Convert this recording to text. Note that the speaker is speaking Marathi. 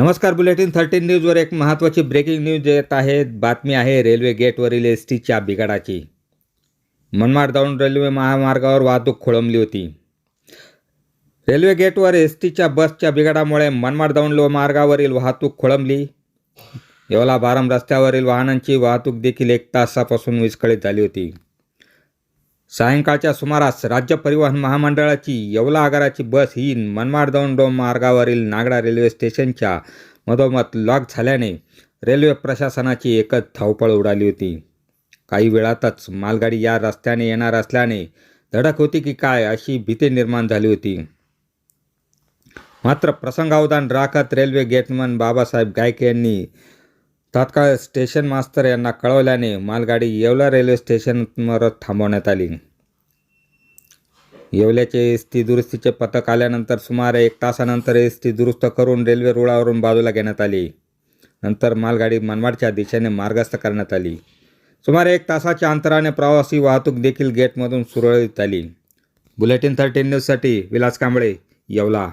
नमस्कार. बुलेटिन 13 न्यूजवर एक महत्त्वाची ब्रेकिंग न्यूज येत आहे. बातमी आहे रेल्वे गेटवरील एसटीच्या बिघाडाची. मनमाड दौंड रेल्वे महामार्गावर वाहतूक खोळंबली होती. रेल्वे गेटवर एसटीच्या बसच्या बिघाडामुळे मनमाड दौंड मार्गावरील वाहतूक खोळंबली. येवला बारम रस्त्यावरील वाहनांची वाहतूक देखील 1 तासापासून विस्कळीत झाली होती. सायंकाळच्या सुमारास राज्य परिवहन महामंडळाची येवला आगाराची बस ही मनमाड दौंड मार्गावरील नागडा रेल्वे स्टेशनच्या मधोमध लॉक झाल्याने रेल्वे प्रशासनाची एकच धावपळ उडाली होती. काही वेळातच मालगाडी या रस्त्याने येणार असल्याने धडक होती की काय अशी भीती निर्माण झाली होती. मात्र प्रसंगावधान राखत रेल्वे गेटमन बाबासाहेब गायक यांनी तात्काळ स्टेशन मास्तर यांना कळवल्याने मालगाडी येवला रेल्वे स्टेशनवर थांबवण्यात आली. येवल्याचे एसटी दुरुस्तीचे पथक आल्यानंतर सुमारे 1 तासानंतर एसटी दुरुस्त करून रेल्वे रुळावरून बाजूला घेण्यात आली. नंतर मालगाडी मनमाडच्या दिशेने मार्गस्थ करण्यात आली. सुमारे 1 तासाच्या अंतराने प्रवासी वाहतूक देखील गेटमधून सुरळीत झाली. बुलेटिन 13 न्यूजसाठी विलास कांबळे, येवला.